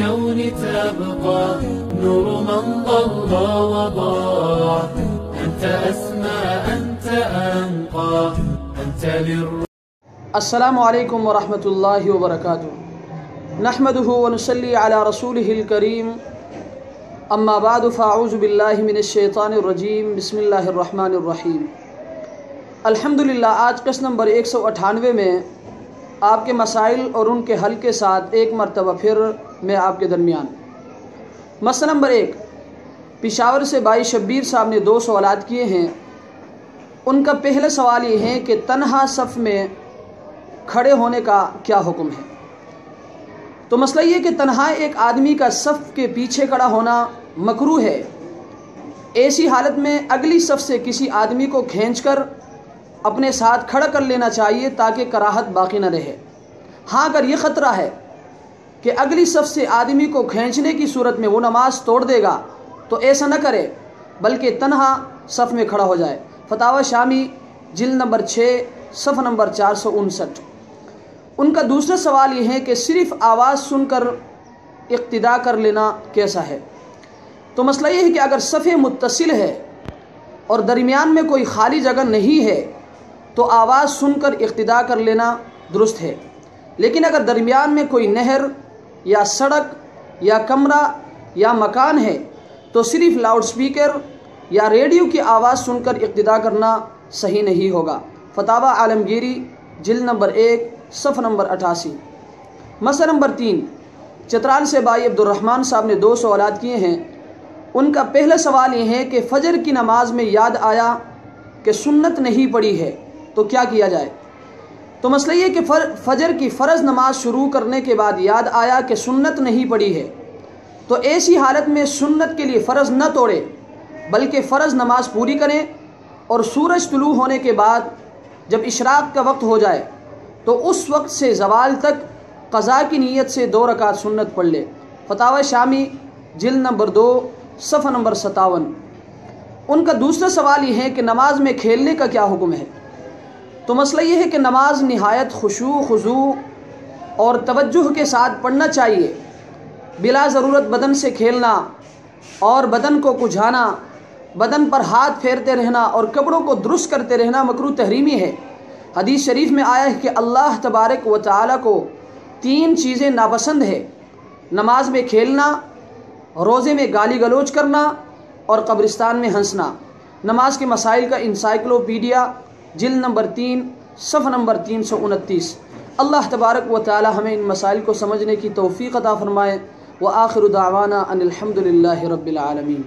الكون تبقى نور من ضل وضاع. أنت أسمى أنت أنقى أنت السلام علیکم ورحمۃ اللہ وبرکاتہ. نحمده ونصلی علی رسولہ الکریم. اما بعد فاعوذ باللہ من الشیطان الرجیم. بسم اللہ الرحمن الرحیم. الحمدللہ آج قسط نمبر 198 میں آپ کے مسائل اور ان کے حل کے ساتھ ایک مرتبہ پھر میں آپ کے درمیان. مسئلہ نمبر 1، پشاور سے بھائی شبیر صاحب نے 2 سوالات کیے ہیں. ان کا پہلا سوال یہ ہے کہ تنہا صف میں کھڑے ہونے کا کیا حکم ہے. تو مسئلہ یہ کہ تنہا ایک آدمی کا صف کے پیچھے کھڑا ہونا مکروہ ہے. ایسی حالت میں اگلی صف سے کسی آدمی کو کھینچ کر اپنے ساتھ کھڑا کر لینا چاہیے تاکہ کراہت باقی نہ رہے. ہاں اگر یہ خطرہ ہے کہ اگلی صف سے آدمی کو کھینچنے کی صورت میں وہ نماز توڑ دے گا تو ایسا نہ کرے بلکہ تنہا صف میں کھڑا ہو جائے. فتاوی شامی جلد نمبر 6 صفحہ نمبر 459. ان کا دوسرا سوال یہ ہے کہ صرف آواز سن کر اقتداء کر لینا کیسا ہے. تو مسئلہ یہ ہے کہ اگر صف متصل ہے اور درمیان میں کوئی خالی جگہ نہیں ہے تو آواز سن کر اقتداء کر لینا درست ہے. لیکن اگر درمیان میں کوئی نہر یا سڑک یا کمرہ یا مکان ہے تو صرف لاؤڈ سپیکر یا ریڈیو کی آواز سن کر اقتداء کرنا صحیح نہیں ہوگا. فتاوی عالمگیری جلد نمبر 1 صفحہ نمبر 88. مسئلہ نمبر 3، چترال سے بھائی عبد الرحمن صاحب نے 2 سوالات کیے ہیں. ان کا پہلا سوال یہ ہے کہ فجر کی نماز میں یاد آیا کہ سنت نہیں پڑھی ہے تو کیا کیا جائے. تو مسئلہ یہ کہ فجر کی فرض نماز شروع کرنے کے بعد یاد آیا کہ سنت نہیں پڑھی ہے تو ایسی حالت میں سنت کے لیے فرض نہ توڑے بلکہ فرض نماز پوری کریں اور سورج طلوع ہونے کے بعد جب اشراق کا وقت ہو جائے تو اس وقت سے زوال تک قضاء کی نیت سے 2 رکعت سنت پڑھ لے. فتاوی شامی جلد نمبر 2 صفحہ نمبر 57. ان کا دوسرا سوال یہ ہے کہ نماز میں کھیلنے کا کیا حکم ہے. تو مسئلہ یہ ہے کہ نماز نہایت خشوع خضوع اور توجہ کے ساتھ پڑھنا چاہیے. بلا ضرورت بدن سے کھیلنا اور بدن کو کھجانا، بدن پر ہاتھ پھیرتے رہنا اور کپڑوں کو درست کرتے رہنا مکروہ تحریمی ہے. حدیث شریف میں آیا ہے کہ اللہ تبارک و تعالی کو 3 چیزیں ناپسند ہے: نماز میں کھیلنا، روزے میں گالی گلوچ کرنا اور قبرستان میں ہنسنا. نماز کے مسائل کا انسائکلوپیڈیا جلد نمبر 3 صفحہ نمبر 329. اللہ تبارک و تعالی ہمیں ان مسائل کو سمجھنے کی توفیق عطا فرمائے. وآخر دعوانا ان الحمد للہ رب العالمین.